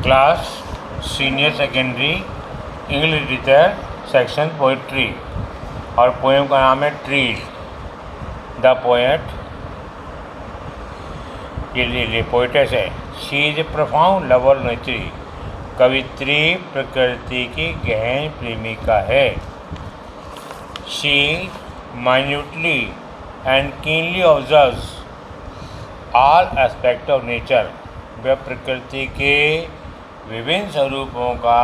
Class senior secondary English literature section poetry और poem का नाम है ट्रीज। द पोएट, ये पोइटेस है। She is a profound lover nature. कवित्री प्रकृति की गहन प्रेमिका है। शी minutely and keenly observes all aspect of nature. वह प्रकृति के विभिन्न स्वरूपों का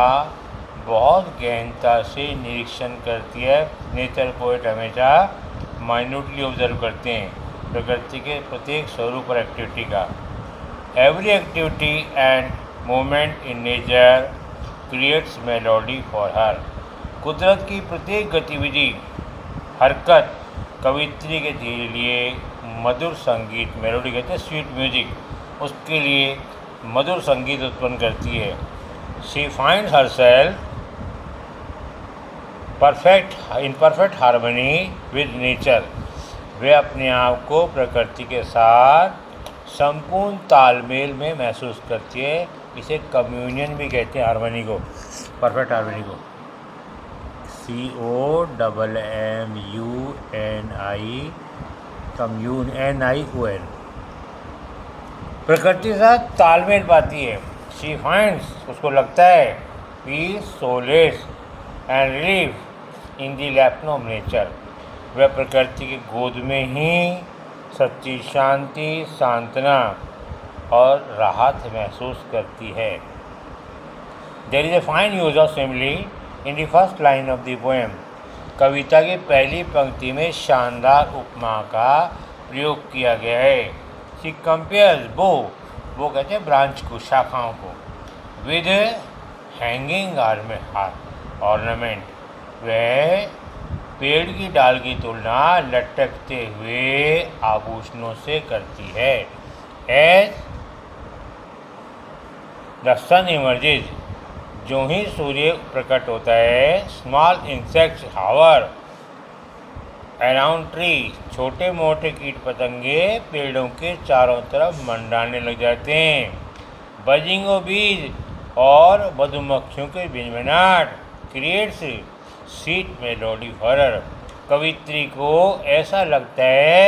बहुत गहनता से निरीक्षण करती है। नेचर पोएट हमेशा माइन्यूटली ऑब्जर्व करते हैं प्रकृति के प्रत्येक स्वरूप और एक्टिविटी का। Every activity and movement in nature creates melody for हर। कुदरत की प्रत्येक गतिविधि, हरकत कवित्री के लिए मधुर संगीत, मेलोडी कहते हैं स्वीट म्यूजिक, उसके लिए मधुर संगीत उत्पन्न करती है। She finds herself perfect harmony with nature. वे अपने आप को प्रकृति के साथ संपूर्ण तालमेल में महसूस करती है। इसे कम्यूनियन भी कहते हैं, हार्मनी को, परफेक्ट हार्मनी को। COMMUNI commune NION। प्रकृति के साथ तालमेल पाती है। शी फाइंड्स, उसको लगता है, peace, solace and relief in the laps of nature. वह प्रकृति की गोद में ही सच्ची शांति, सांत्वना और राहत महसूस करती है। There is a fine use of simile in the first line of the poem. कविता की पहली पंक्ति में शानदार उपमा का प्रयोग किया गया है। शी कंपेयर्स वो कहते हैं ब्रांच को, शाखाओं को, विद हैंगिंग ऑर्नामेंट। वह पेड़ की डाल की तुलना लटकते हुए आभूषणों से करती है। एज द सन इमर्जेज, जो ही सूर्य प्रकट होता है, स्मॉल इंसेक्ट्स हावर अराउंड ट्री। छोटे मोटे कीट पतंगे पेड़ों के चारों तरफ मंडराने लग जाते हैं। बजिंग ऑफ बीज और मधुमक्खियों के भिनभिनाट creates sweet melody for her. कवित्री को ऐसा लगता है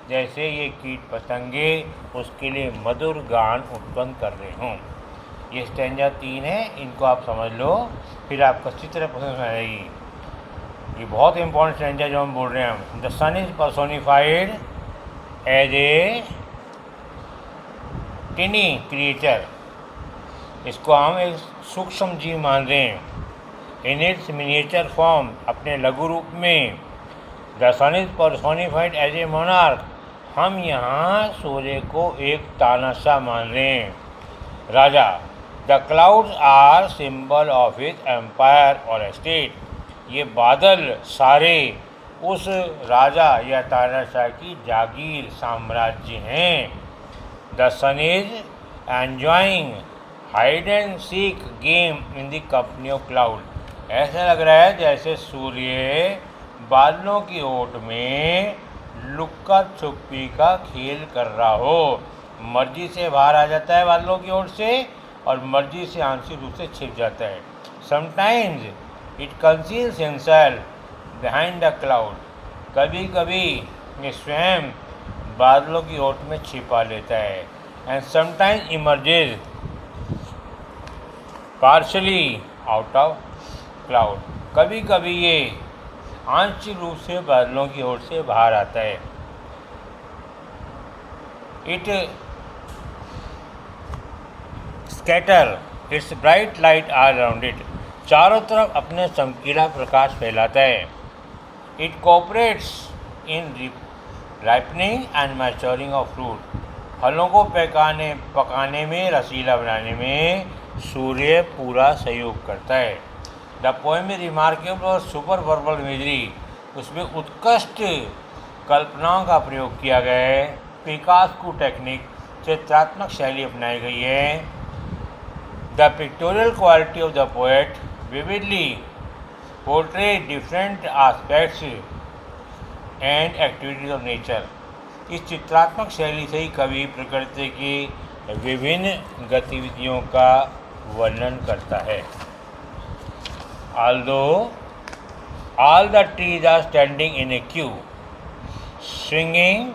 जैसे ये कीट पतंगे उसके लिए मधुर गान उत्पन्न कर रहे हों। ये स्टैंजा 3 है, इनको आप समझ लो, फिर आपको अच्छी तरह पसंद आएगी। ये बहुत इंपॉर्टेंट स्टैंजा जो हम बोल रहे हैं। The sun is personified as a tiny creature. इसको हम एक सूक्ष्म जीव मान रहे हैं। इन इट्स मिनिएचर फॉर्म, अपने लघु रूप में। The sun is personified as a monarch. हम यहाँ सूर्य को एक तानाशाह मान रहे हैं, राजा। The clouds are symbol of his empire और स्टेट। ये बादल सारे उस राजा या तानाशाह की जागीर, साम्राज्य हैं। The sun is enjoying hide and seek game in the company of cloud. ऐसा लग रहा है जैसे सूर्य बादलों की ओट में लुक्का छुपी का खेल कर रहा हो। मर्जी से बाहर आ जाता है बादलों की ओट से और मर्जी से आंशिक रूप से छिप जाता है। Sometimes it conceals himself behind the cloud. कभी कभी ये स्वयं बादलों की ओट में छिपा लेता है। And sometimes emerges partially out of cloud. कभी कभी ये आंशिक रूप से बादलों की ओर से बाहर आता है। It scatter its bright light all around it. चारों तरफ अपने चमकीला प्रकाश फैलाता है। It cooperates in ripening and maturing of fruit. फलों को पकाने में, रसीला बनाने में सूर्य पूरा सहयोग करता है। द पोएम इज रिमार्केबल और सुपर वर्बल इमेजरी। उसमें उत्कृष्ट कल्पनाओं का प्रयोग किया गया है। पिकासो टेक्निक, चित्रात्मक शैली अपनाई गई है। The pictorial quality of the poet vividly portray different aspects and activities of nature. इस चित्रात्मक शैली से ही कवि प्रकृति की विभिन्न गतिविधियों का वर्णन करता है। Although all the trees are standing in a queue, swinging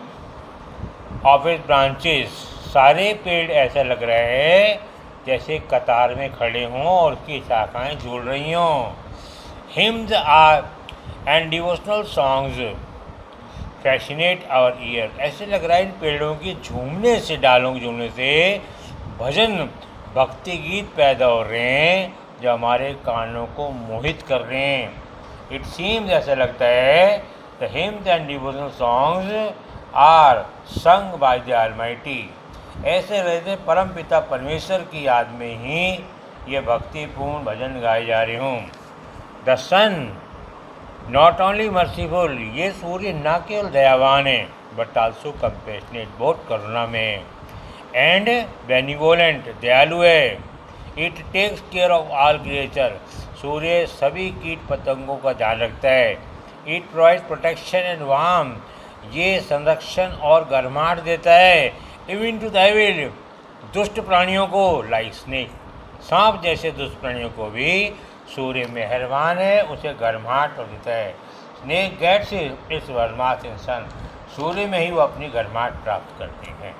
of its branches, सारे पेड़ ऐसा लग रहा है जैसे कतार में खड़े हों और उसकी शाखाएं झूल रही हों। Hymns are and devotional songs fascinate our ear। ऐसे लग रहा है इन पेड़ों की झूमने से, डालों के झूमने से भजन भक्ति गीत पैदा हो रहे हैं जो हमारे कानों को मोहित कर रहे हैं। इट सीम्स, ऐसा लगता है, the hymns and devotional songs are sung by the almighty. ऐसे रहते परम पिता परमेश्वर की याद में ही ये भक्तिपूर्ण भजन गाए जा रहे हों। The sun not only merciful, ये सूर्य न केवल दयावान है बट आल्सो कंपैशनेट, बहुत करुणा में, एंड बेनिवोलेंट, दयालु है। It takes care of all creature, सूर्य सभी कीट पतंगों का ध्यान रखता है। It provide protection and warm, ये संरक्षण और गर्माहट देता है। इवन टू द एविल, दुष्ट प्राणियों को, लाइक स्नेक, सांप जैसे दुष्ट प्राणियों को भी सूर्य मेहरबान है, उसे गर्माहट देता है। स्नेक गेट्स इट्स वर्माथ इन सन, सूर्य में ही वो अपनी गर्माहट प्राप्त करते हैं।